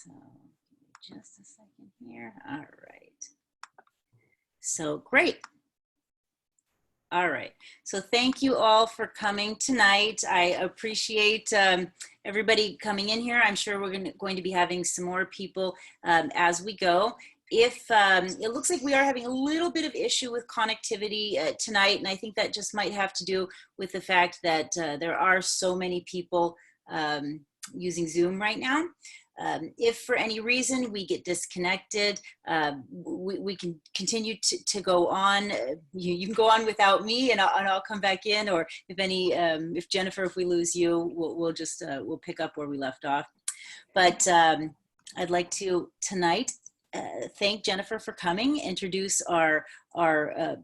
So give me just a second here. All right. So great. All right. So thank you all for coming tonight. I appreciate everybody coming in here. I'm sure we're going to be having some more people as we go. If it looks like we are having a little bit of issue with connectivity tonight, and I think that just might have to do with the fact that there are so many people using Zoom right now. If for any reason we get disconnected, we can continue to go on. You can go on without me, and I'll come back in. Or if Jennifer, if we lose you, we'll pick up where we left off. But I'd like to tonight thank Jennifer for coming, introduce our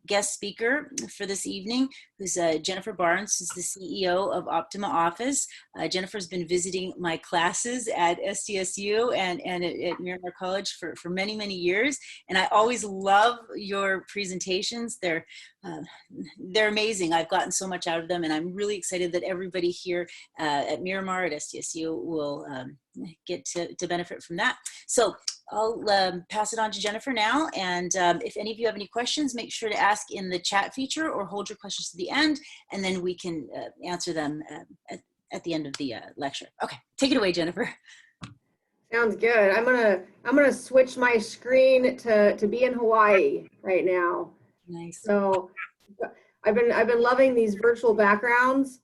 guest speaker for this evening, who's Jennifer Barnes, who's the CEO of Optima Office. Jennifer's been visiting my classes at SDSU and at Miramar College for many, many years. And I always love your presentations. They're amazing. I've gotten so much out of them, and I'm really excited that everybody here at Miramar at SDSU will get to benefit from that. So I'll pass it on to Jennifer now. And if any of you have any questions, make sure to ask in the chat feature or hold your questions to the end, and then we can answer them at the end of the lecture. Okay, take it away, Jennifer. Sounds good. I'm gonna switch my screen to be in Hawaii right now. Nice. So I've been loving these virtual backgrounds.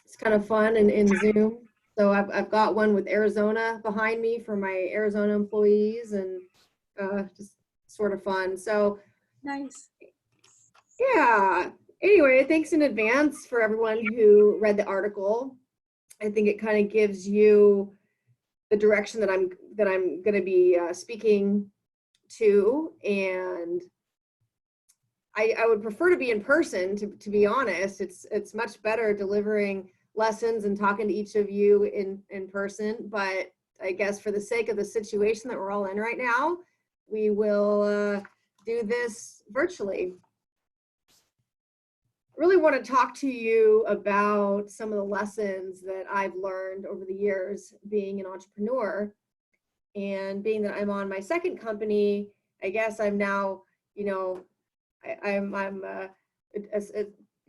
It's kind of fun in Zoom. So I've got one with Arizona behind me for my Arizona employees, and just sort of fun. So nice. Yeah. Anyway, thanks in advance for everyone who read the article. I think it kind of gives you the direction that I'm going to be speaking to, and I would prefer to be in person. To be honest, it's much better delivering lessons and talking to each of you in person, but I guess for the sake of the situation that we're all in right now, we will do this virtually. Really want to talk to you about some of the lessons that I've learned over the years being an entrepreneur, and being that I'm on my second company. I guess I'm now, I'm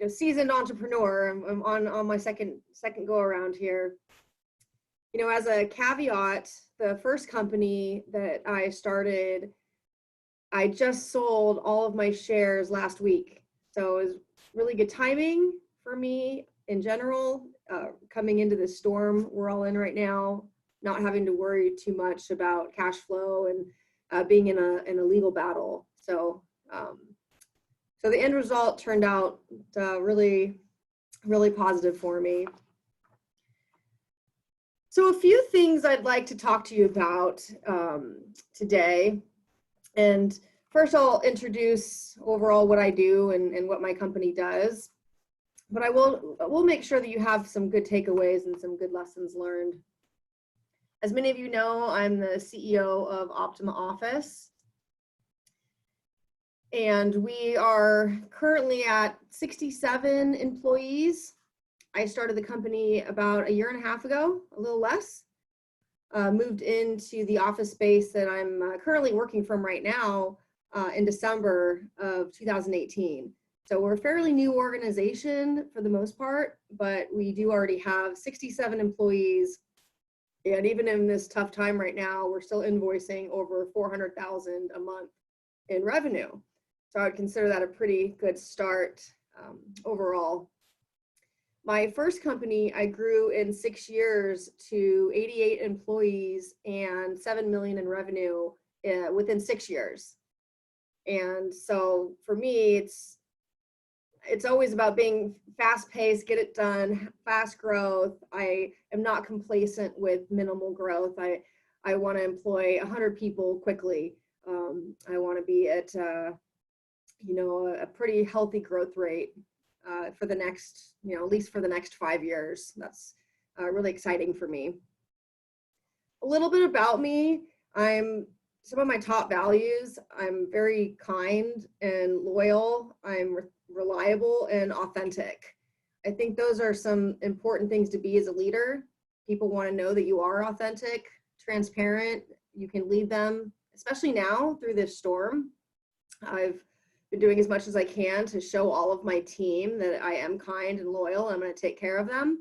a seasoned entrepreneur. I'm on my second go around here. As a caveat, the first company that I started, I just sold all of my shares last week. So it was really good timing for me in general, coming into this storm we're all in right now, not having to worry too much about cash flow and being in a legal battle. So so the end result turned out really, really positive for me. So a few things I'd like to talk to you about today. And first I'll introduce overall what I do and what my company does. But I will make sure that you have some good takeaways and some good lessons learned. As many of you know, I'm the CEO of Optima Office. And we are currently at 67 employees. I started the company about 1.5 years ago, a little less. Moved into the office space that I'm currently working from right now in December of 2018. So we're a fairly new organization for the most part, but we do already have 67 employees. And even in this tough time right now, we're still invoicing over $400,000 a month in revenue. So I would consider that a pretty good start overall. My first company, I grew in 6 years to 88 employees and 7 million in revenue within 6 years. And so for me, it's always about being fast paced, get it done, fast growth. I am not complacent with minimal growth. I want to employ 100 people quickly. I want to be at a pretty healthy growth rate for the next, at least for the next 5 years. That's really exciting for me. A little bit about me. Some of my top values: I'm very kind and loyal. I'm reliable and authentic. I think those are some important things to be as a leader. People want to know that you are authentic, transparent. You can lead them, especially now through this storm. I've been doing as much as I can to show all of my team that I am kind and loyal. And I'm going to take care of them.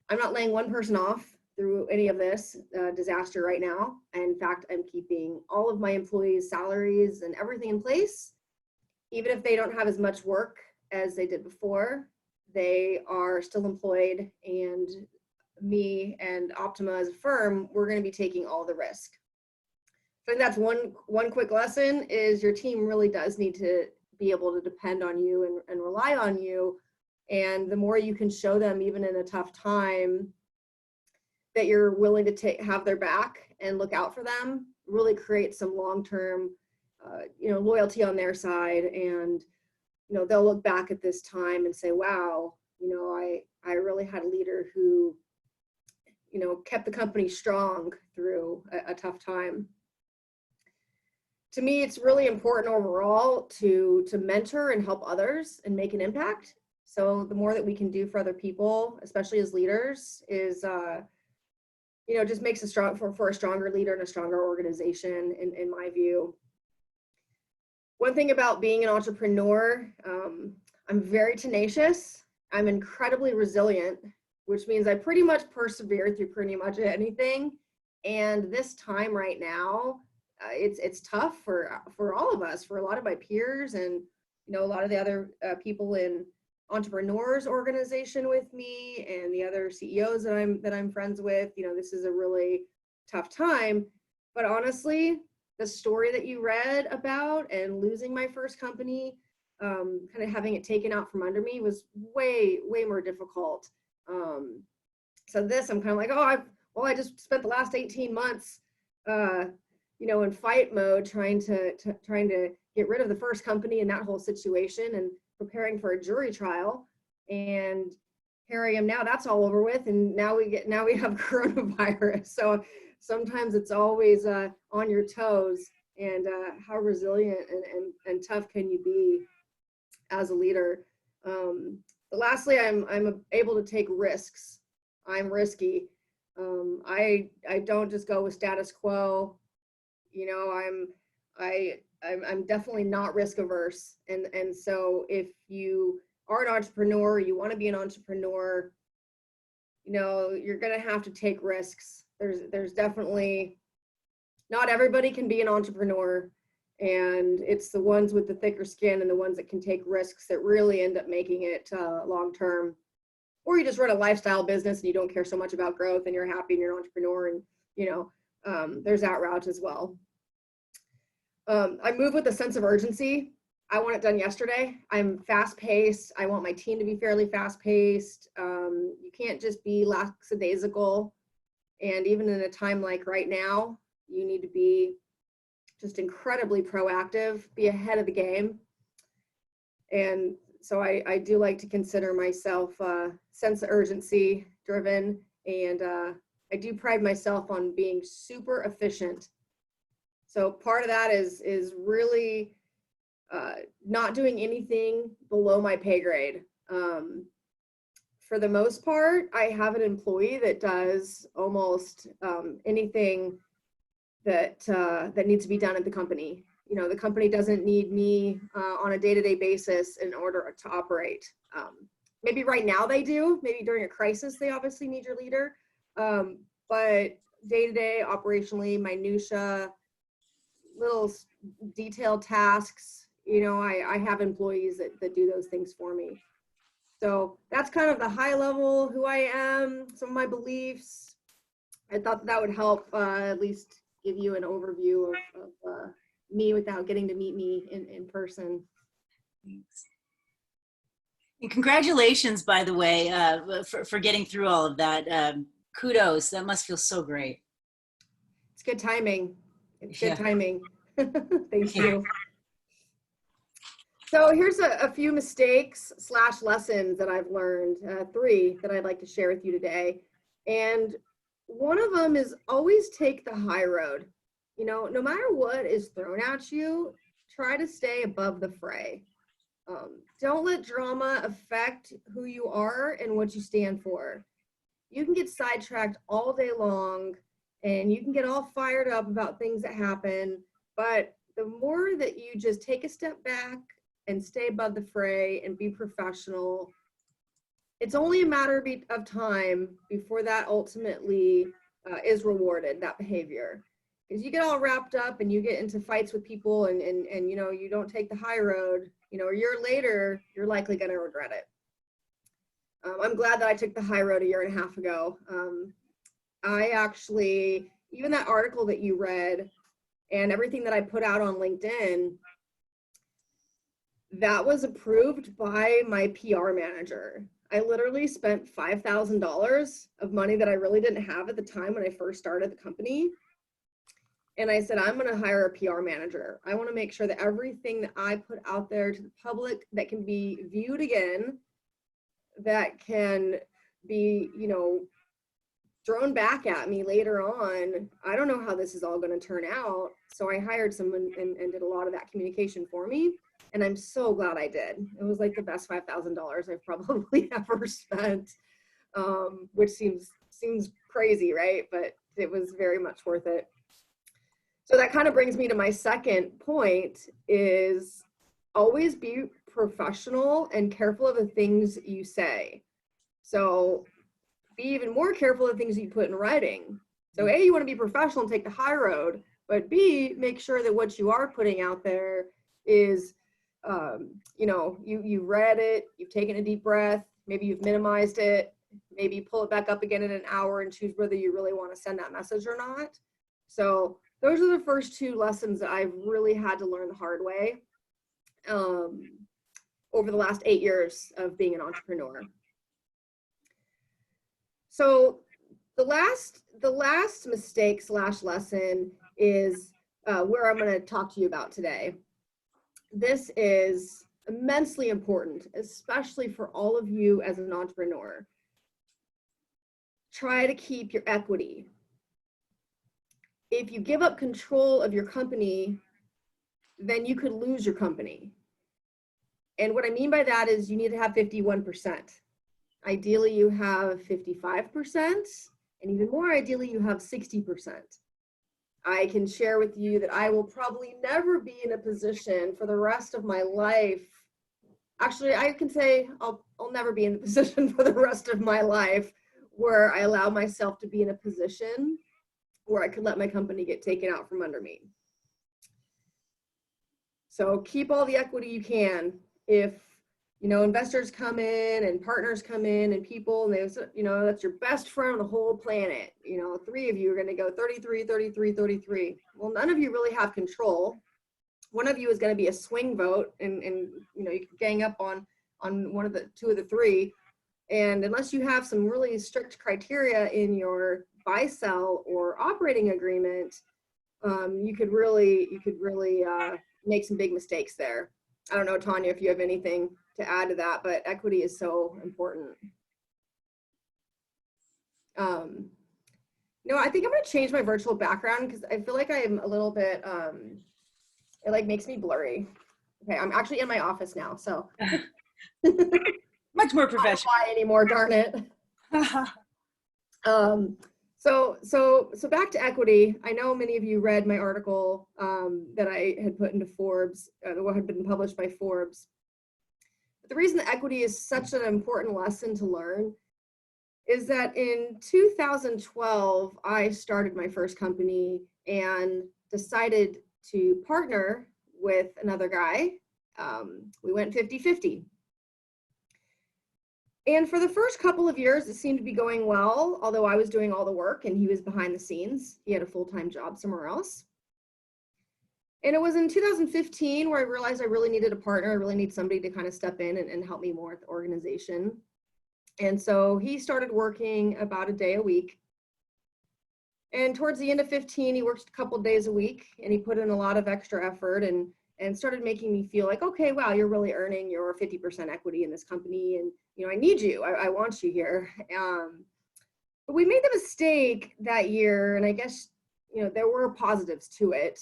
I'm not laying one person off through any of this disaster right now. And in fact, I'm keeping all of my employees' salaries and everything in place. Even if they don't have as much work as they did before, they are still employed, and me and Optima as a firm, we're going to be taking all the risk. So I think that's one quick lesson is your team really does need to be able to depend on you and rely on you. And the more you can show them, even in a tough time, that you're willing to have their back and look out for them, really create some long-term, loyalty on their side. And, they'll look back at this time and say, wow, I really had a leader who, kept the company strong through a tough time. To me, it's really important overall to mentor and help others and make an impact. So the more that we can do for other people, especially as leaders, is just makes for a stronger leader and a stronger organization, in my view. One thing about being an entrepreneur, I'm very tenacious. I'm incredibly resilient, which means I pretty much persevere through pretty much anything. And this time right now, it's tough for all of us, for a lot of my peers, and a lot of the other people in entrepreneurs organization with me, and the other CEOs that I'm friends with. This is a really tough time. But honestly, the story that you read about and losing my first company, kind of having it taken out from under me, was way more difficult. So this, I'm kind of like, I just spent the last 18 months in fight mode, trying to get rid of the first company and that whole situation, and preparing for a jury trial. And here I am now, that's all over with. And now we have coronavirus. So sometimes it's always on your toes, and how resilient and tough can you be as a leader. But lastly, I'm able to take risks. I'm risky. I don't just go with status quo. I'm definitely not risk averse. And so if you are an entrepreneur, you want to be an entrepreneur, you're going to have to take risks. There's definitely, not everybody can be an entrepreneur, and it's the ones with the thicker skin and the ones that can take risks that really end up making it long term. Or you just run a lifestyle business and you don't care so much about growth, and you're happy and you're an entrepreneur, and there's that route as well. I move with a sense of urgency. I want it done yesterday. I'm fast paced. I want my team to be fairly fast paced. You can't just be lackadaisical. And even in a time like right now, you need to be just incredibly proactive, be ahead of the game. And so I do like to consider myself sense of urgency driven, and I do pride myself on being super efficient. So part of that is really not doing anything below my pay grade. For the most part, I have an employee that does almost anything that needs to be done at the company. The company doesn't need me on a day-to-day basis in order to operate. Maybe right now they do. Maybe during a crisis, they obviously need your leader. But day-to-day, operationally, minutia, little detailed tasks, I have employees that do those things for me. So that's kind of the high level, who I am, some of my beliefs. I thought that would help at least give you an overview of me without getting to meet me in person. Thanks. And congratulations, by the way, for getting through all of that. Kudos, that must feel so great. It's good timing. It's good timing. Thank you. So here's a few mistakes / lessons that I've learned, 3 that I'd like to share with you today. And one of them is always take the high road. No matter what is thrown at you, try to stay above the fray. Don't let drama affect who you are and what you stand for. You can get sidetracked all day long and you can get all fired up about things that happen, but the more that you just take a step back and stay above the fray and be professional, it's only a matter of time before that ultimately is rewarded, that behavior. Because you get all wrapped up and you get into fights with people and you know, you don't take the high road, you know, a year later, you're likely going to regret it. I'm glad that I took the high road a year and a half ago. I actually, even that article that you read and everything that I put out on LinkedIn, that was approved by my PR manager. I literally spent $5,000 of money that I really didn't have at the time when I first started the company. And I said, I'm going to hire a PR manager. I want to make sure that everything that I put out there to the public that can be viewed again, that can be, you know, thrown back at me later on. I don't know how this is all going to turn out. So I hired someone and did a lot of that communication for me. And I'm so glad I did. It was like the best $5,000 I've probably ever spent, which seems crazy, right? But it was very much worth it. So that kind of brings me to my second point, is always be professional and careful of the things you say. So be even more careful of the things you put in writing. So A, you want to be professional and take the high road, but B, make sure that what you are putting out there is, you know, you read it, you've taken a deep breath, maybe you've minimized it, maybe pull it back up again in an hour and choose whether you really want to send that message or not. So those are the first two lessons that I've really had to learn the hard way over the last 8 years of being an entrepreneur. So the last mistake / lesson is where I'm going to talk to you about today. This is immensely important, especially for all of you as an entrepreneur. Try to keep your equity. If you give up control of your company, then you could lose your company. And what I mean by that is you need to have 51%. Ideally, you have 55%, and even more ideally, you have 60%. I can share with you that I will probably never be in a position for the rest of my life. Actually, I can say I'll never be in the position for the rest of my life where I allow myself to be in a position where I could let my company get taken out from under me. So keep all the equity you can. If, you know, investors come in and partners come in and people, and they, you know, that's your best friend on the whole planet. You know, 3 of you are going to go 33, 33, 33. Well, none of you really have control. One of you is going to be a swing vote, and you know, you can gang up on one of the 2 of the 3. And unless you have some really strict criteria in your buy, sell, or operating agreement, you could really make some big mistakes there. I don't know, Tanya, if you have anything to add to that, but equity is so important. No, I think I'm going to change my virtual background because I feel like I'm a little bit, it like makes me blurry. Okay, I'm actually in my office now, so. Much more professional. I don't lie anymore, darn it. So back to equity. I know many of you read my article that I had put into Forbes, what had been published by Forbes. But the reason that equity is such an important lesson to learn is that in 2012, I started my first company and decided to partner with another guy. We went 50-50. And for the first couple of years, it seemed to be going well, although I was doing all the work and he was behind the scenes. He had a full-time job somewhere else. And it was in 2015 where I realized I really needed a partner. I really need somebody to kind of step in and help me more with the organization. And so he started working about a day a week. And towards the end of 15, he worked a couple of days a week, and he put in a lot of extra effort and started making me feel like, okay, wow, you're really earning your 50% equity in this company. And, you know, I need you. I want you here. But we made the mistake that year, and I guess, you know, there were positives to it,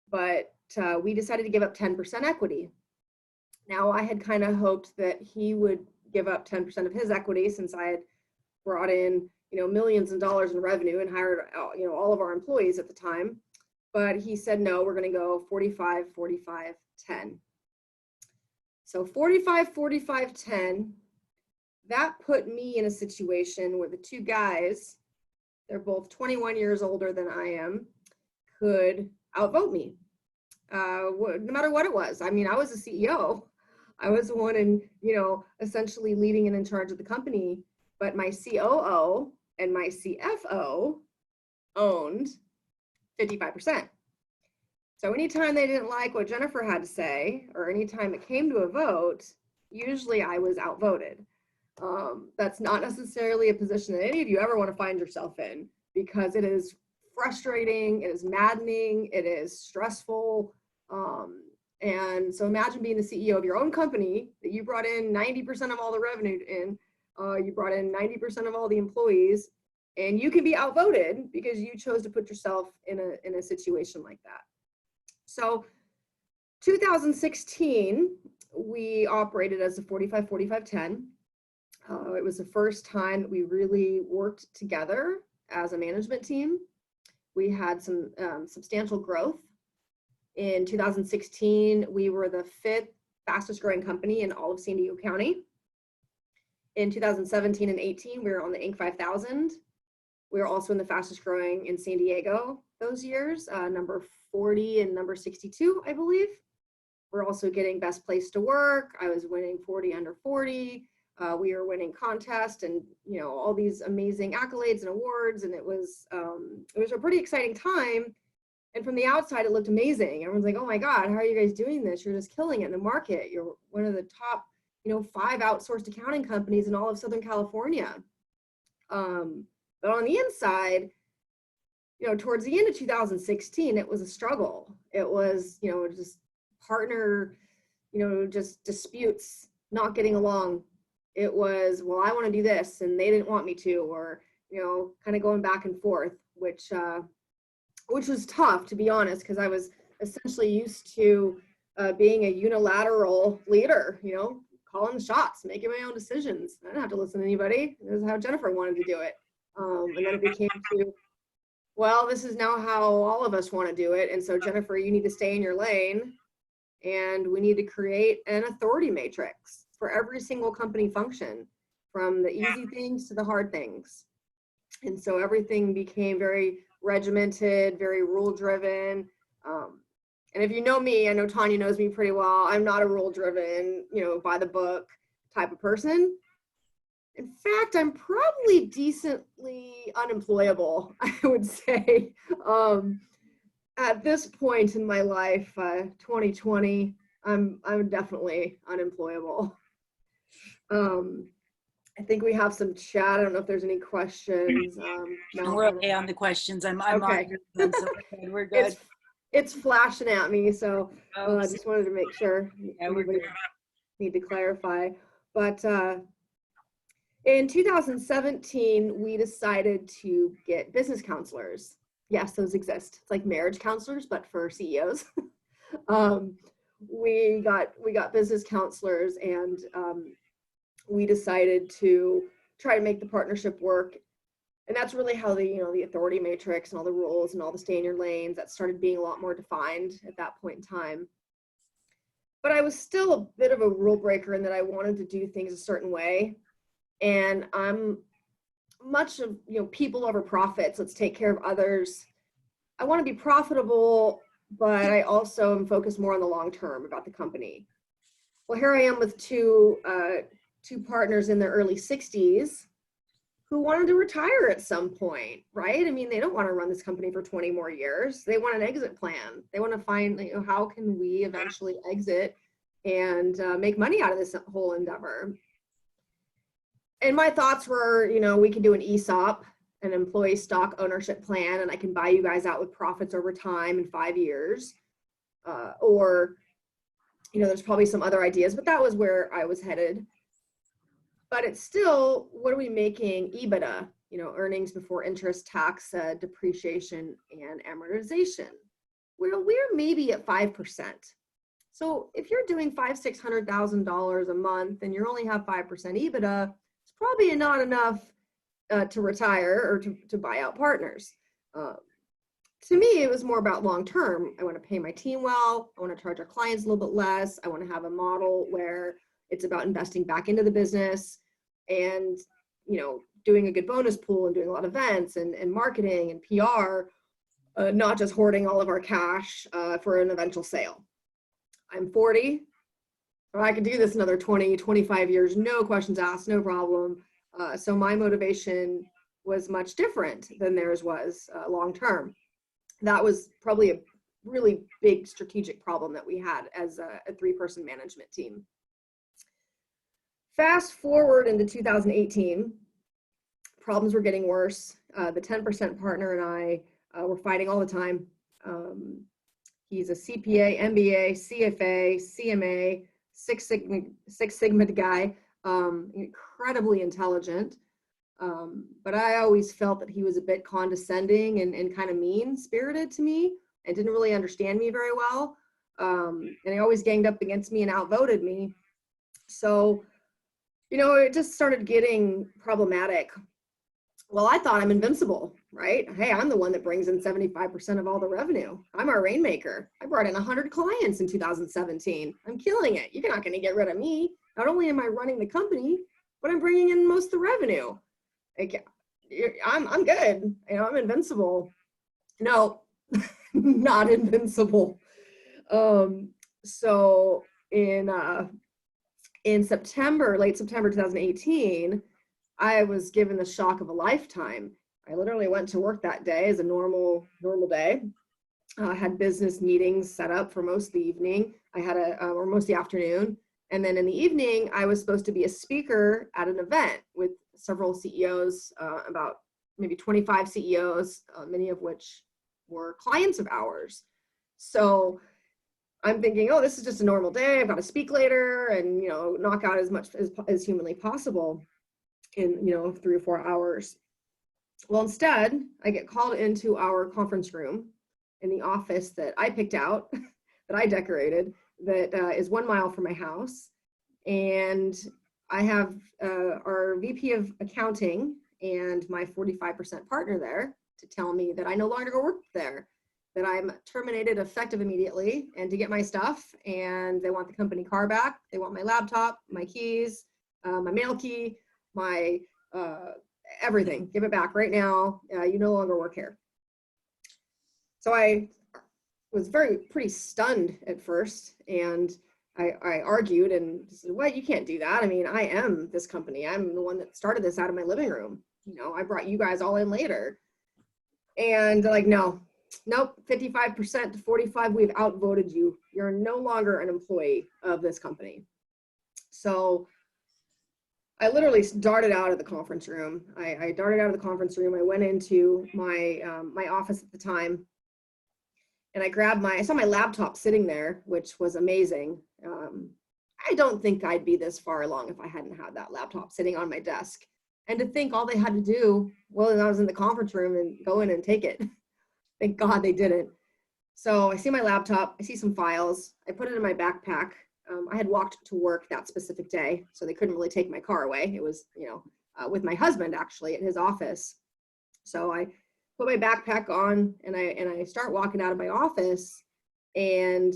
but we decided to give up 10% equity. Now, I had kind of hoped that he would give up 10% of his equity since I had brought in millions of dollars in revenue and hired, all of our employees at the time. But he said, no, we're going to go 45, 45, 10. So 45, 45, 10, that put me in a situation where the two guys, they're both 21 years older than I am, could outvote me, no matter what it was. I mean, I was a CEO. I was the one essentially leading and in charge of the company, but my COO and my CFO owned 55%. So anytime they didn't like what Jennifer had to say, or anytime it came to a vote, usually I was outvoted. That's not necessarily a position that any of you ever want to find yourself in, because it is frustrating, it is maddening, it is stressful. And so imagine being the CEO of your own company that you brought in 90% of all the revenue in, you brought in 90% of all the employees, and you can be outvoted because you chose to put yourself in a situation like that. So 2016, we operated as a 45-45-10. It was the first time that we really worked together as a management team. We had some substantial growth. In 2016, we were the 5th fastest growing company in all of San Diego County. In 2017 and 18, we were on the Inc. 5000. We were also in the fastest growing in San Diego those years, number 40 and number 62, I believe. We're also getting best place to work. I was winning 40 under 40. We were winning contests and all these amazing accolades and awards, and it was a pretty exciting time. And from the outside, it looked amazing. Everyone's like, "Oh my God, how are you guys doing this? You're just killing it in the market. You're one of the top, 5 outsourced accounting companies in all of Southern California." But on the inside, towards the end of 2016, it was a struggle. It was, just partner, just disputes, not getting along. It was, well, I want to do this and they didn't want me to, or, kind of going back and forth, which was tough, to be honest, because I was essentially used to being a unilateral leader, calling the shots, making my own decisions. I didn't have to listen to anybody. This is how Jennifer wanted to do it. And then it became to, well, this is now how all of us want to do it. And so, Jennifer, you need to stay in your lane, and we need to create an authority matrix for every single company function, from the easy things to the hard things. And so everything became very regimented, very rule driven. And if you know me, I know Tanya knows me pretty well. I'm not a rule driven, by the book type of person. In fact, I'm probably decently unemployable, I would say. At this point in my life, 2020, I'm definitely unemployable. I think we have some chat. I don't know if there's any questions. No, we're okay on the questions. I'm okay. On so we're good. It's flashing at me, so I just wanted to make sure. Yeah, we're good. Need to clarify. But in 2017, we decided to get business counselors. Yes, those exist. It's like marriage counselors, but for CEOs. We got business counselors, and we decided to try to make the partnership work. And that's really how the authority matrix and all the rules and all the stay in your lanes, that started being a lot more defined at that point in time. But I was still a bit of a rule breaker in that I wanted to do things a certain way. And I'm much of, people over profits. Let's take care of others. I want to be profitable, but I also am focused more on the long term about the company. Well, here I am with two partners in their early 60s who wanted to retire at some point, right? I mean, they don't want to run this company for 20 more years. They want an exit plan. They want to find, how can we eventually exit and make money out of this whole endeavor? And my thoughts were, we can do an ESOP, an employee stock ownership plan, and I can buy you guys out with profits over time in 5 years. Or, there's probably some other ideas, but that was where I was headed. But it's still, what are we making EBITDA, earnings before interest, tax, depreciation, and amortization? Well, we're maybe at 5%. So if you're doing $500,000-$600,000 a month and you only have 5% EBITDA, it's probably not enough to retire or to buy out partners. To me, it was more about long-term. I want to pay my team well. I want to charge our clients a little bit less. I want to have a model where it's about investing back into the business and, doing a good bonus pool and doing a lot of events and marketing and PR, not just hoarding all of our cash for an eventual sale. I'm 40. I could do this another 20, 25 years, no questions asked, no problem. So my motivation was much different than theirs was long-term. That was probably a really big strategic problem that we had as a 3-person management team. Fast forward into 2018, problems were getting worse. The 10% partner and I were fighting all the time. He's a CPA, MBA, CFA, CMA, Six Sigma guy, incredibly intelligent. But I always felt that he was a bit condescending and kind of mean-spirited to me and didn't really understand me very well. And he always ganged up against me and outvoted me. So, it just started getting problematic. Well, I thought I'm invincible, right? Hey, I'm the one that brings in 75% of all the revenue. I'm our rainmaker. I brought in 100 clients in 2017. I'm killing it. You're not going to get rid of me. Not only am I running the company, but I'm bringing in most of the revenue. Like, I'm good. I'm invincible. No, not invincible. So in September, late September 2018, I was given the shock of a lifetime. I literally went to work that day as a normal day. I had business meetings set up for most of the evening. I had or most of the afternoon. And then in the evening, I was supposed to be a speaker at an event with several CEOs, about maybe 25 CEOs, many of which were clients of ours. So I'm thinking, oh, this is just a normal day. I've got to speak later and, knock out as much as humanly possible in, 3 or 4 hours. Well, instead, I get called into our conference room in the office that I picked out, that I decorated, that is 1 mile from my house. And I have our VP of accounting and my 45% partner there to tell me that I no longer work there, that I'm terminated effective immediately and to get my stuff. And they want the company car back. They want my laptop, my keys, my mail key, my everything. Give it back right now. You no longer work here. So I was pretty stunned at first, and I argued and said, "What? You can't do that. I mean, I am this company. I'm the one that started this out of my living room. I brought you guys all in later." And they're like, "Nope, 55% to 45. We've outvoted you. You're no longer an employee of this company." So I literally darted out of the conference room. I darted out of the conference room. I went into my my office at the time, and I saw my laptop sitting there, which was amazing. I don't think I'd be this far along if I hadn't had that laptop sitting on my desk. And to think all they had to do, I was in the conference room and go in and take it. Thank God they didn't. So I see my laptop, I see some files, I put it in my backpack. I had walked to work that specific day, so they couldn't really take my car away. It was, with my husband actually at his office. So I put my backpack on and I start walking out of my office, and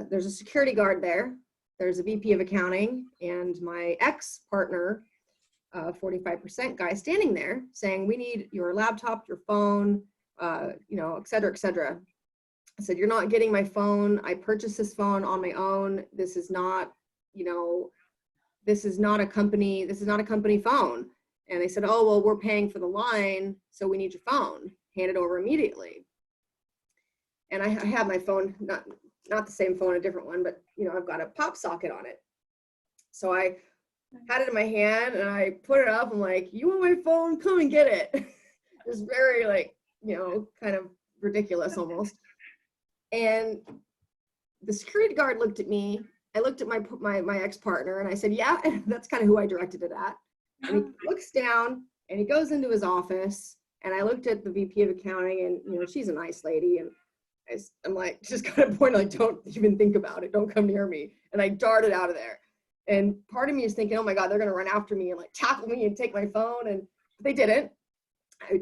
there's a security guard there. There's a VP of accounting and my ex-partner, 45% guy standing there saying, "We need your laptop, your phone, et cetera, et cetera." I said, "You're not getting my phone. I purchased this phone on my own. This is not, this is not a company phone." And they said, "Oh, well, we're paying for the line, so we need your phone. Hand it over immediately." And I have my phone, not the same phone, a different one, but I've got a pop socket on it. So I had it in my hand and I put it up. I'm like, "You want my phone? Come and get it." It was very kind of ridiculous almost. And the security guard looked at me. I looked at my ex-partner and I said, "Yeah," that's kind of who I directed it at. And he looks down and he goes into his office, and I looked at the VP of accounting, and she's a nice lady, and I'm like, just kind of pointing, like, "Don't even think about it. Don't come near me." And I darted out of there. And part of me is thinking, "Oh my God, they're going to run after me and tackle me and take my phone." They didn't.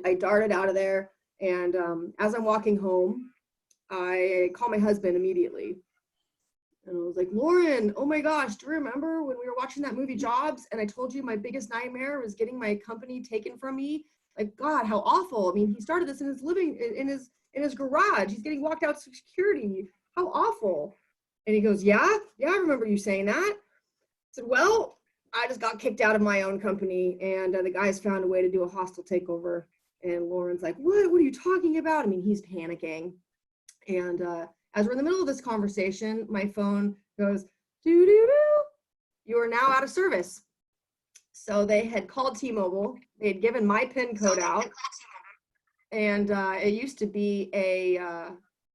I darted out of there. And as I'm walking home, I call my husband immediately. And I was like, Lauren, oh my gosh, do you remember when we were watching that movie Jobs and I told you my biggest nightmare was getting my company taken from me? Like, God, how awful. I mean, he started this in his in his garage. He's getting walked out security. How awful. And he goes, yeah, I remember you saying that. I said, well, I just got kicked out of my own company and the guys found a way to do a hostile takeover. And Lauren's like, what are you talking about? I mean, he's panicking. And as we're in the middle of this conversation, my phone goes, doo-doo-doo, you are now out of service. So they had called T-Mobile. They had given my PIN code out. And it used to be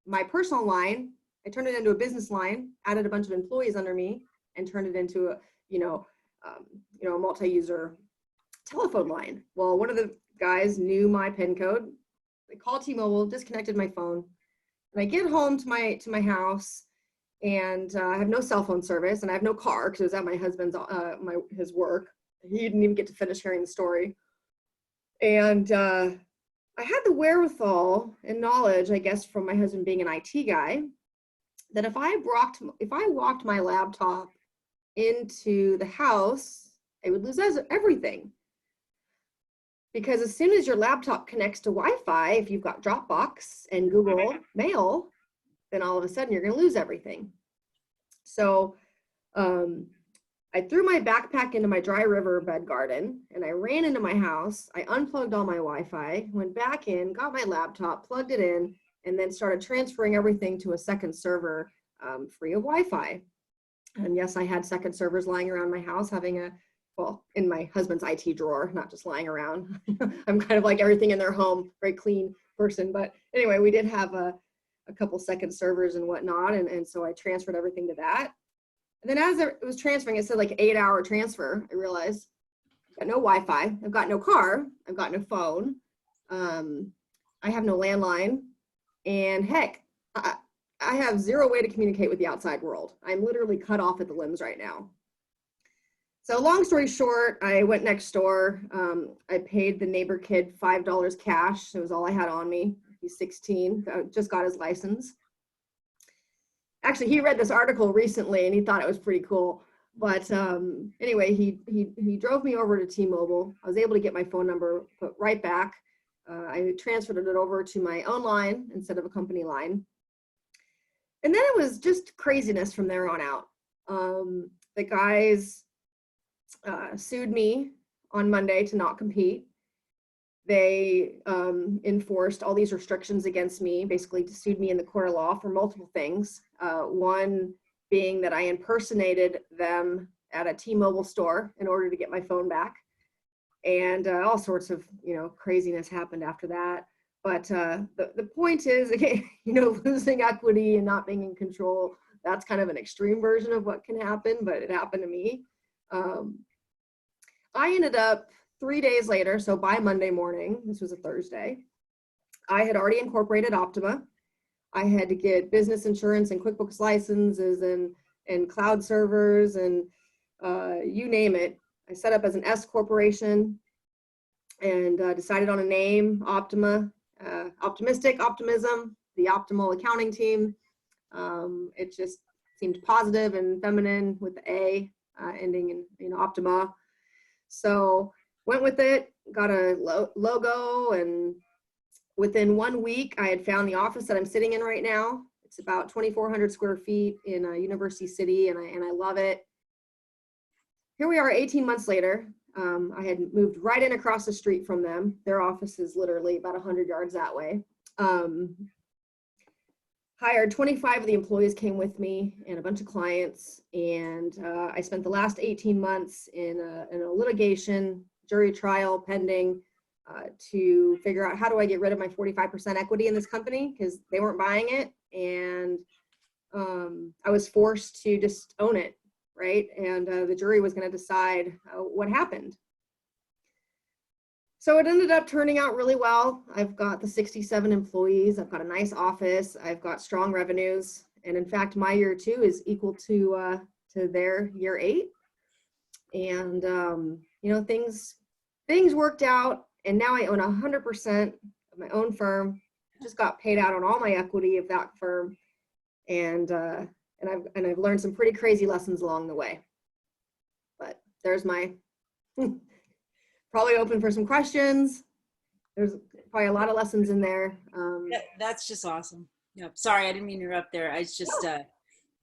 my personal line. I turned it into a business line, added a bunch of employees under me, and turned it into a, a multi-user telephone line. Well, one of the guys knew my PIN code. They called T-Mobile, disconnected my phone. And I get home to my house, and I have no cell phone service, and I have no car because it was at my husband's his work. He didn't even get to finish hearing the story. And I had the wherewithal and knowledge, I guess, from my husband being an IT guy, that if I walked my laptop into the house, I would lose everything. Because as soon as your laptop connects to Wi-Fi, if you've got Dropbox and Google Mail, then all of a sudden you're going to lose everything. So I threw my backpack into my dry river bed garden and I ran into my house. I unplugged all my Wi-Fi, went back in, got my laptop, plugged it in, and then started transferring everything to a second server free of Wi-Fi. And yes, I had second servers lying around my house in my husband's IT drawer, not just lying around. I'm kind of like everything in their home, very clean person. But anyway, we did have a couple second servers and whatnot. And so I transferred everything to that. And then as it was transferring, it said like 8-hour transfer. I realized I've got no Wi-Fi. I've got no car. I've got no phone. I have no landline. And heck, I have zero way to communicate with the outside world. I'm literally cut off at the limbs right now. So long story short, I went next door. I paid the neighbor kid $5 cash. It was all I had on me. He's 16, just got his license. Actually, he read this article recently and he thought it was pretty cool. But anyway, he drove me over to T-Mobile. I was able to get my phone number put right back. I transferred it over to my own line instead of a company line. And then it was just craziness from there on out. The guys sued me on Monday to not compete. They enforced all these restrictions against me, basically sued me in the court of law for multiple things. One being that I impersonated them at a T-Mobile store in order to get my phone back. And all sorts of, craziness happened after that. But the point is, again, losing equity and not being in control, that's kind of an extreme version of what can happen, but it happened to me. I ended up 3 days later, so by Monday morning, this was a Thursday, I had already incorporated Optima. I had to get business insurance and QuickBooks licenses and cloud servers and you name it. I set up as an S corporation and decided on a name, Optima, optimistic, optimism, the optimal accounting team. It just seemed positive and feminine with the A ending in Optima. So went with it, got a logo, and within 1 week, I had found the office that I'm sitting in right now. It's about 2,400 square feet in University City, and I love it. Here we are 18 months later. I had moved right in across the street from them. Their office is literally about 100 yards that way. Hired 25 of the employees came with me and a bunch of clients. And I spent the last 18 months in a litigation, jury trial pending to figure out how do I get rid of my 45% equity in this company because they weren't buying it. And I was forced to just own it. Right? And the jury was going to decide what happened. So it ended up turning out really well. I've got the 67 employees. I've got a nice office. I've got strong revenues. And in fact, my year 2 is equal to their year 8. And, things worked out And now I own 100% of my own firm. Just got paid out on all my equity of that firm. And I've learned some pretty crazy lessons along the way. But there's my, probably open for some questions. There's probably a lot of lessons in there. That's just awesome. Yep. Sorry, I didn't mean to interrupt there. I was just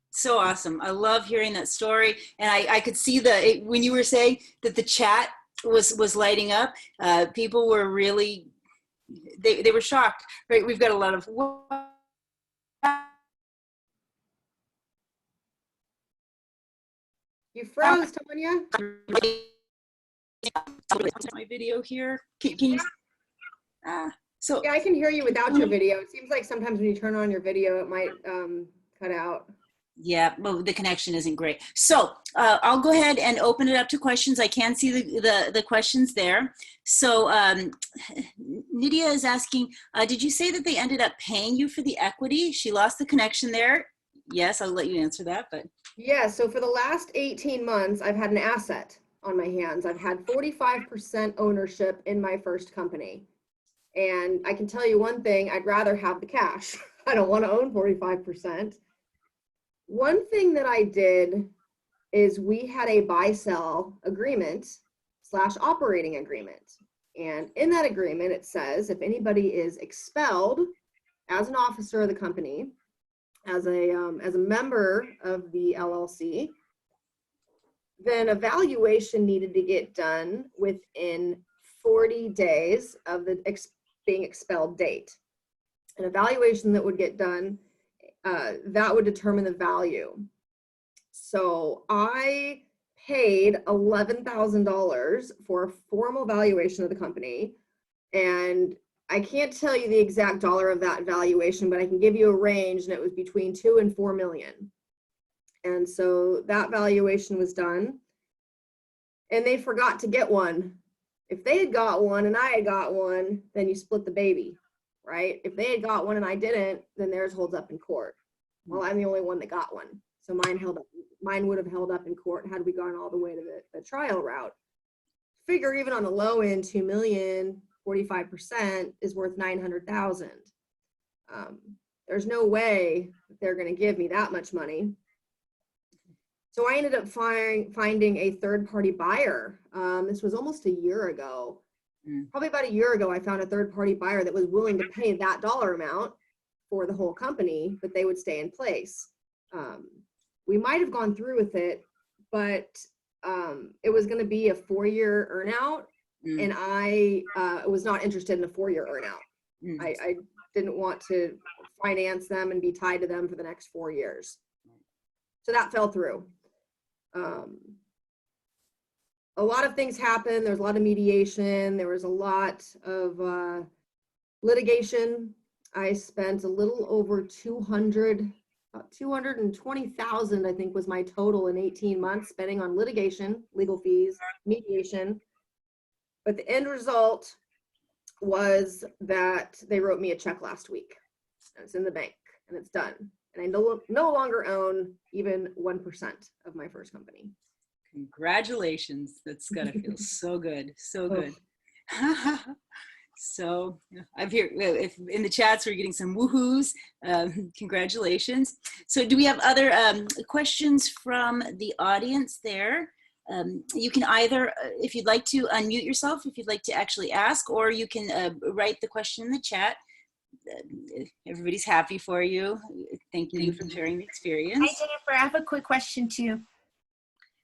so awesome. I love hearing that story. And I could see when you were saying that the chat was lighting up, people were really, they were shocked, right? We've got a lot of, you froze, Tanya. my video here. Can you? So yeah, I can hear you without your video. It seems like sometimes when you turn on your video, it might cut out. Yeah, well, the connection isn't great. So I'll go ahead and open it up to questions. I can see the questions there. So Nydia is asking, did you say that they ended up paying you for the equity? She lost the connection there. Yes, I'll let you answer that. But yeah, so for the last 18 months, I've had an asset on my hands. I've had 45% ownership in my first company. And I can tell you one thing, I'd rather have the cash. I don't want to own 45%. One thing that I did is we had a buy-sell agreement / operating agreement. And in that agreement, it says if anybody is expelled as an officer of the company, as a member of the LLC, then evaluation needed to get done within 40 days of the being expelled date. An evaluation that would get done, that would determine the value. So I paid $11,000 for a formal valuation of the company. And I can't tell you the exact dollar of that valuation, but I can give you a range, and it was between 2 and 4 million. And so that valuation was done, and they forgot to get one. If they had got one and I had got one, then you split the baby, right? If they had got one and I didn't, then theirs holds up in court. Well, I'm the only one that got one. So mine would have held up in court had we gone all the way to the trial route. Figure even on the low end, 2 million, 45% is worth 900,000. There's no way they're going to give me that much money. So I ended up finding a third-party buyer. This was almost a year ago. Probably about a year ago, I found a third-party buyer that was willing to pay that dollar amount for the whole company, but they would stay in place. We might have gone through with it, but it was going to be a 4-year earnout, and I was not interested in a 4-year earnout. I didn't want to finance them and be tied to them for the next 4 years. So that fell through. A lot of things happened. There was a lot of mediation. There was a lot of litigation. I spent a little over 220,000, I think was my total in 18 months, spending on litigation, legal fees, mediation. But the end result was that they wrote me a check last week. And it's in the bank and it's done. And I no longer own even 1% of my first company. Congratulations. That's gotta feel so good. So good. So I've heard if in the chats we're getting some woohoos. Congratulations. So do we have other questions from the audience there? You can either, if you'd like to unmute yourself, if you'd like to actually ask, or you can write the question in the chat. Everybody's happy for you. Thanking you for sharing the experience. Hi, Jennifer. I have a quick question too.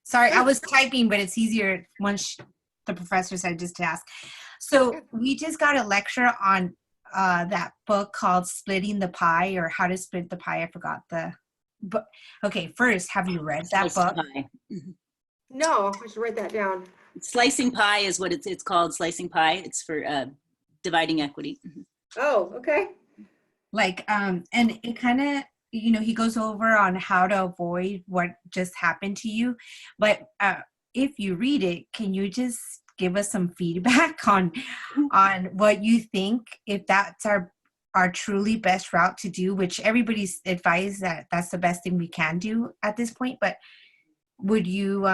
Sorry, I was typing, but it's easier once the professor said just to ask. So we just got a lecture on that book called Splitting the Pie, or How to Split the Pie. I forgot the book. Okay, first, have you read that book? No, I should write that down. Slicing pie is what it's called. Slicing pie. It's for dividing equity. Oh, okay. Like, and it kind of, you know, he goes over on how to avoid what just happened to you. But if you read it, can you just give us some feedback on what you think, if that's our truly best route to do, which everybody's advised that that's the best thing we can do at this point. But would you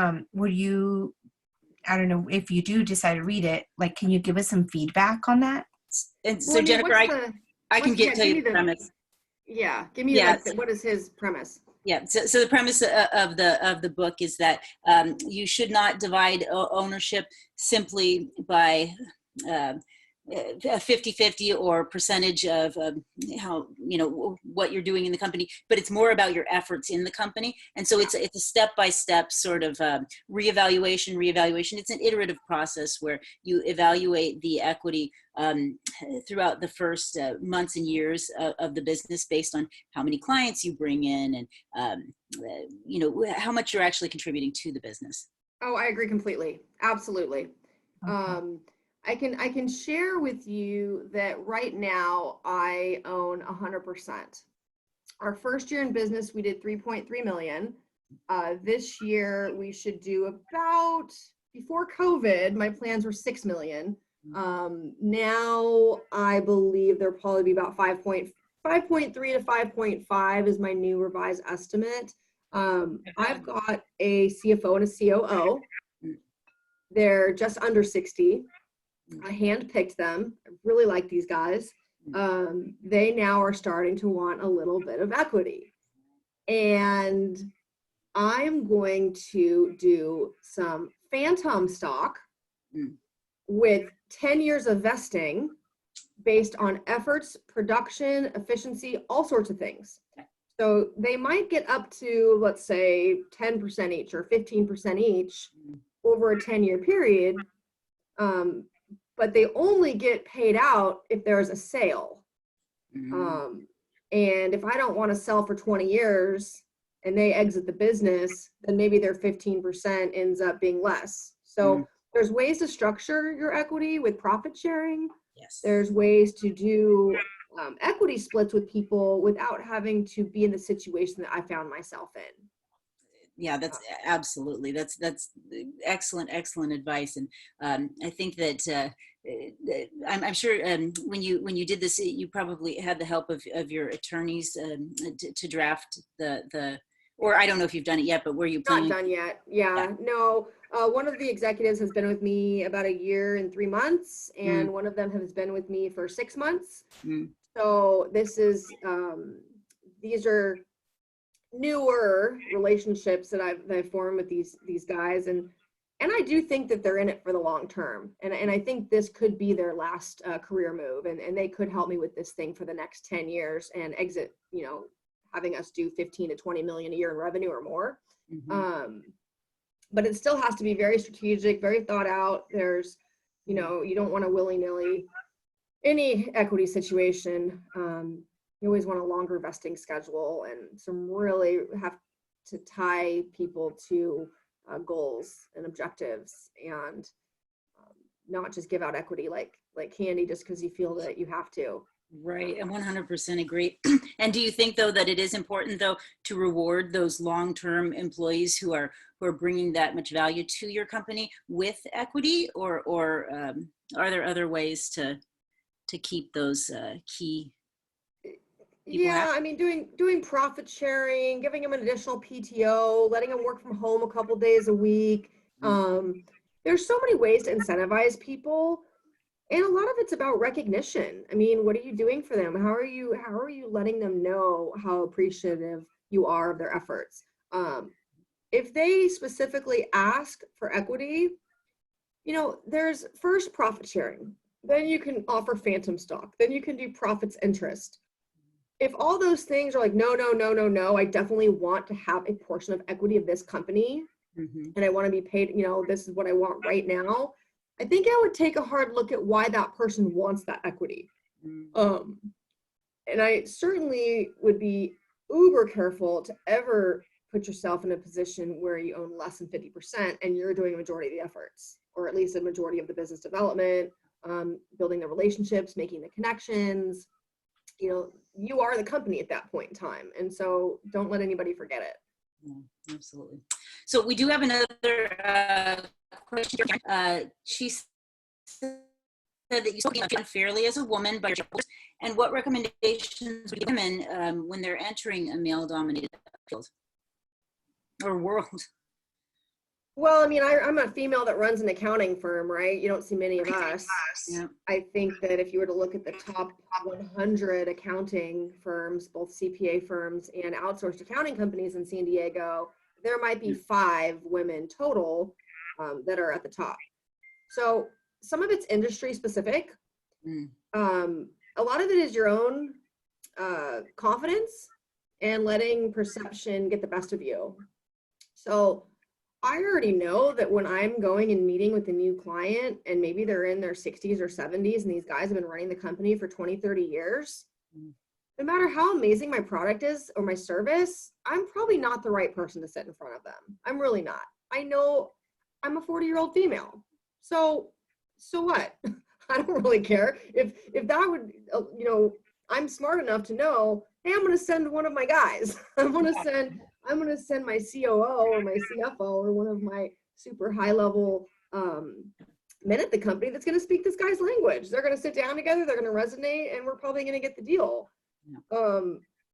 I don't know if you do decide to read it, like, can you give us some feedback on that? And so Well, I mean, Jennifer, I can tell you the premise. Give me Yes. what is his premise? Yeah. So the premise of the book is that you should not divide ownership simply by a 50-50 or percentage of how, what you're doing in the company, but it's more about your efforts in the company. And so it's a step-by-step sort of reevaluation. It's an iterative process where you evaluate the equity throughout the first months and years of the business based on how many clients you bring in and how much you're actually contributing to the business. Oh, I agree completely. Absolutely. Okay. I can share with you that right now I own 100%. Our first year in business, we did 3.3 million. This year we should do about, before COVID, my plans were 6 million. Now I believe there'll probably be about 5.3 to 5.5 is my new revised estimate. I've got a CFO and a COO. They're just under 60. I handpicked them. I really like these guys. They now are starting to want a little bit of equity. And I'm going to do some phantom stock with 10 years of vesting based on efforts, production, efficiency, all sorts of things. So they might get up to, let's say, 10% each or 15% each over a 10-year period. But they only get paid out if there's a sale. And if I don't want to sell for 20 years and they exit the business, then maybe their 15% ends up being less. So there's ways to structure your equity with profit sharing. Yes. There's ways to do equity splits with people without having to be in the situation that I found myself in. Yeah, that's absolutely, that's excellent advice. And I think that I'm sure when you did this, you probably had the help of your attorneys to draft the or I don't know if you've done it yet, but were you planning? Not done yet. Yeah. No. One of the executives has been with me about 1 year and 3 months, and one of them has been with me for 6 months. So this is these are newer relationships that I've formed with these guys, and I do think that they're in it for the long term, and I think this could be their last career move, and they could help me with this thing for the next 10 years and exit, having us do 15 to 20 million a year in revenue or more. But it still has to be very strategic, very thought out. There's, you don't want to willy-nilly any equity situation. You always want a longer vesting schedule, and some really have to tie people to goals and objectives, and not just give out equity like candy just because you feel that you have to. Right, and 100% agree. And do you think, though, that it is important, though, to reward those long-term employees who are bringing that much value to your company with equity, or are there other ways to keep those key? Yeah, I mean, doing profit sharing, giving them an additional PTO, letting them work from home a couple days a week. There's so many ways to incentivize people, and a lot of it's about recognition. I mean, what are you doing for them? How are you letting them know how appreciative you are of their efforts? If they specifically ask for equity, there's first profit sharing, then you can offer phantom stock, then you can do profits interest. If all those things are like, no, I definitely want to have a portion of equity of this company, and I want to be paid, this is what I want right now, I think I would take a hard look at why that person wants that equity. And I certainly would be uber careful to ever put yourself in a position where you own less than 50% and you're doing a majority of the efforts, or at least a majority of the business development, building the relationships, making the connections. You are the company at that point in time. And so don't let anybody forget it. Yeah, absolutely. So we do have another question. She said that you spoke unfairly as a woman by your peers, and what recommendations would you give women when they're entering a male-dominated field or world? Well, I mean, I'm a female that runs an accounting firm, right? You don't see many of us. Yeah. I think that if you were to look at the top 100 accounting firms, both CPA firms and outsourced accounting companies in San Diego, there might be 5 women total that are at the top. So some of it's industry specific. Mm. A lot of it is your own confidence and letting perception get the best of you. So I already know that when I'm going and meeting with a new client and maybe they're in their 60s or 70s and these guys have been running the company for 20, 30 years, no matter how amazing my product is or my service, I'm probably not the right person to sit in front of them. I'm really not. I know I'm a 40-year-old female. So what? I don't really care. If that would, I'm smart enough to know, hey, I'm going to send one of my guys. I'm going to send my COO or my CFO or one of my super high level men at the company that's going to speak this guy's language. They're going to sit down together. They're going to resonate, and we're probably going to get the deal. Yeah.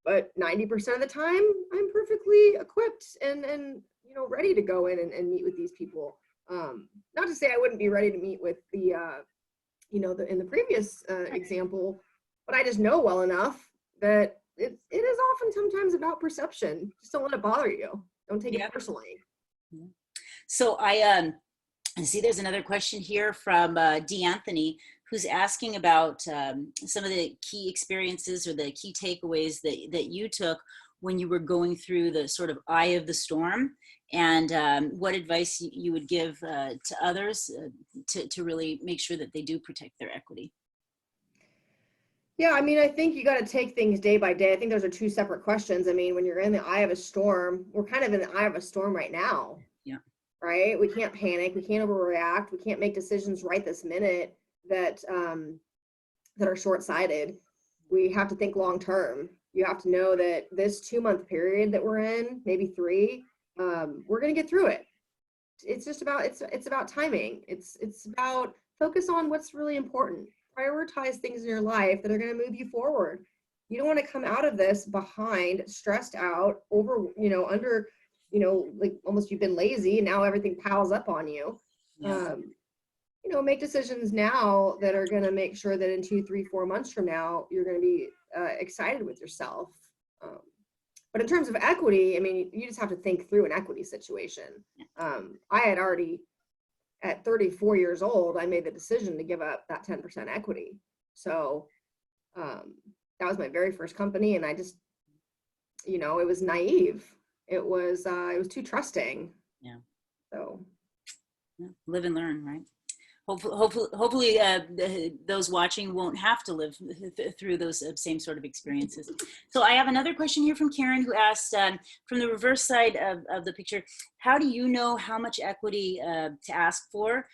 But 90% of the time, I'm perfectly equipped and ready to go in and meet with these people. Not to say I wouldn't be ready to meet with the in the previous example, but I just know well enough that it is often sometimes about perception. Just don't let it bother you. Don't take it personally. So I see there's another question here from D'Anthony, who's asking about some of the key experiences or the key takeaways that you took when you were going through the sort of eye of the storm, and what advice you would give to others to really make sure that they do protect their equity. Yeah, I mean, I think you got to take things day by day. I think those are 2 separate questions. I mean, when you're in the eye of a storm, we're kind of in the eye of a storm right now. Yeah. Right? We can't panic. We can't overreact. We can't make decisions right this minute that are short-sighted. We have to think long-term. You have to know that this 2-month period that we're in, maybe 3, we're going to get through it. It's just about, it's about timing. It's about focus on what's really important. Prioritize things in your life that are going to move you forward. You don't want to come out of this behind, stressed out, over, under, like almost you've been lazy and now everything piles up on you. Yeah. Make decisions now that are going to make sure that in 2, 3, 4 months from now, you're going to be excited with yourself. But in terms of equity, I mean, you just have to think through an equity situation. I had already, at 34 years old, I made the decision to give up that 10% equity. So that was my very first company. And I just, it was naive. It was too trusting. Yeah. So live and learn, right? Hopefully those watching won't have to live through those same sort of experiences. So I have another question here from Karen, who asked, from the reverse side of the picture, how do you know how much equity to ask for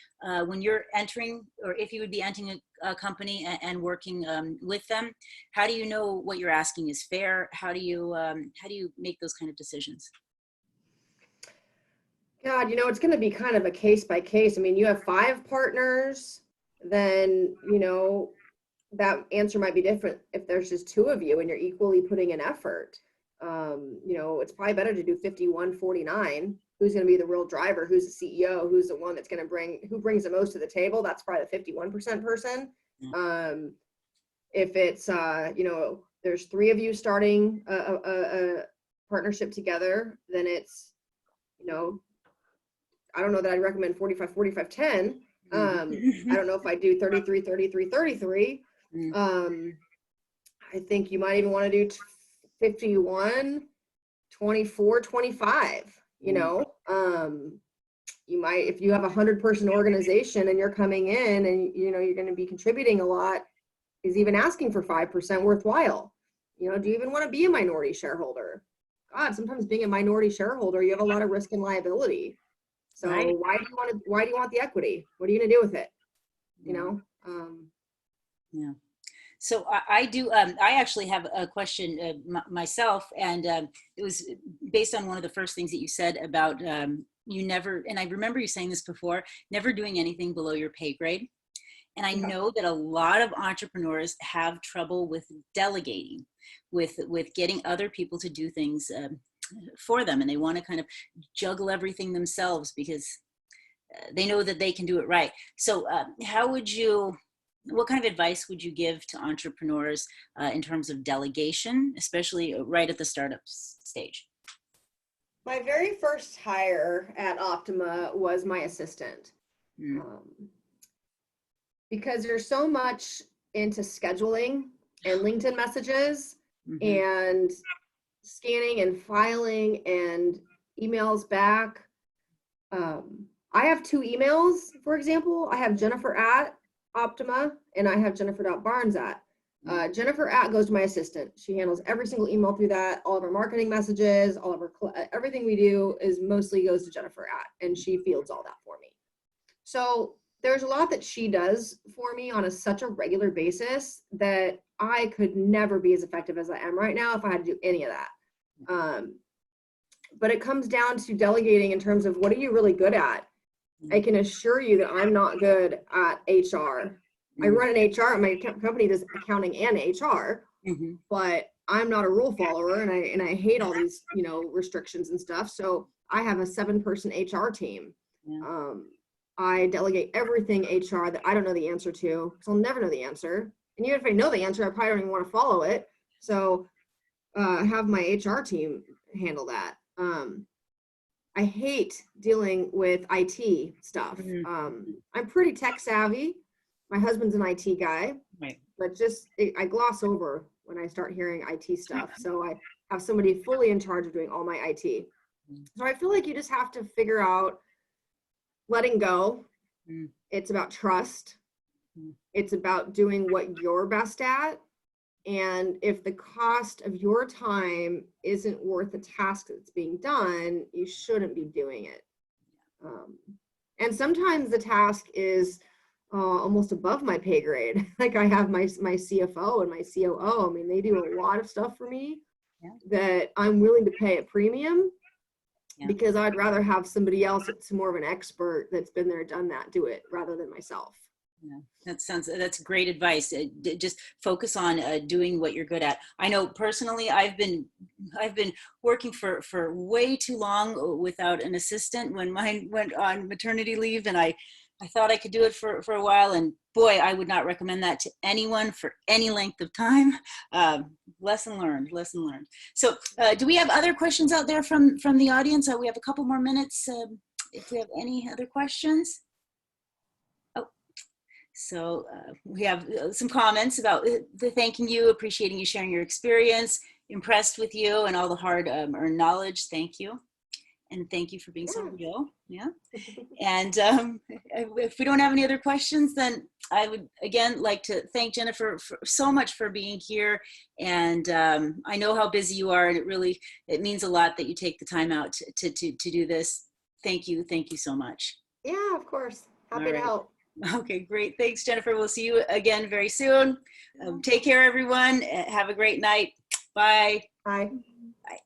when you're entering, or if you would be entering a company and working with them? How do you know what you're asking is fair? How do you make those kind of decisions? God, it's going to be kind of a case by case. I mean, you have 5 partners, then, that answer might be different if there's just 2 of you and you're equally putting in effort. It's probably better to do 51-49. Who's going to be the real driver? Who's the CEO? Who's the one that's going to who brings the most to the table? That's probably the 51% person. If it's, there's 3 of you starting a partnership together, then it's, I don't know that I'd recommend 45-45-10. I don't know if I do 33-33-33. I think you might even want to do 51-24-25. You might, if you have a 100-person organization and you're coming in and you're going to be contributing a lot, is even asking for 5% worthwhile? Do you even want to be a minority shareholder? God, sometimes being a minority shareholder, you have a lot of risk and liability. So right. why do you want the equity? What are you going to do with it? Yeah. So I do. I actually have a question myself, and it was based on one of the first things that you said about you never. And I remember you saying this before: never doing anything below your pay grade. And I know that a lot of entrepreneurs have trouble with delegating, with getting other people to do things for them, and they want to kind of juggle everything themselves because they know that they can do it right. So what kind of advice would you give to entrepreneurs in terms of delegation, especially right at the startup stage? My very first hire at Optima was my assistant. Mm. Because there's so much into scheduling and LinkedIn messages Mhm. and scanning and filing and emails back. I have 2 emails, for example. I have Jennifer at Optima and I have Jennifer.Barnes at. Jennifer at goes to my assistant. She handles every single email through that. All of our marketing messages, all of our, everything we do is mostly goes to Jennifer at, and she fields all that for me. So there's a lot that she does for me on such a regular basis that I could never be as effective as I am right now if I had to do any of that. But it comes down to delegating in terms of what are you really good at? I can assure you that I'm not good at HR. I run an HR, and my company does accounting and HR, Mm-hmm. but I'm not a rule follower, and I hate all these, restrictions and stuff. So I have a 7-person HR team. Yeah. I delegate everything HR that I don't know the answer to, because I'll never know the answer. And even if I know the answer, I probably don't even want to follow it. So have my HR team handle that. I hate dealing with IT stuff. Mm-hmm. I'm pretty tech savvy. My husband's an IT guy, Right. but I gloss over when I start hearing IT stuff. So I have somebody fully in charge of doing all my IT. So I feel like you just have to figure out letting go. It's about trust. It's about doing what you're best at. And if the cost of your time isn't worth the task that's being done, you shouldn't be doing it. And sometimes the task is almost above my pay grade. Like I have my CFO and my COO. I mean, they do a lot of stuff for me that I'm willing to pay a premium because I'd rather have somebody else that's more of an expert that's been there, done that, do it rather than myself. Yeah, that's great advice. Just focus on doing what you're good at. I know personally, I've been working for way too long without an assistant when mine went on maternity leave, and I thought I could do it for a while, and boy, I would not recommend that to anyone for any length of time. Lesson learned. So do we have other questions out there from the audience? We have a couple more minutes if we have any other questions. So we have some comments about the thanking you, appreciating you sharing your experience, impressed with you and all the hard earned knowledge. Thank you. And thank you for being so real. Yeah. And if we don't have any other questions, then I would again like to thank Jennifer so much for being here. And I know how busy you are, and it means a lot that you take the time out to do this. Thank you so much. Yeah, of course. Happy to help. Okay, great. Thanks, Jennifer. We'll see you again very soon. Take care, everyone. Have a great night. Bye. Bye. Bye.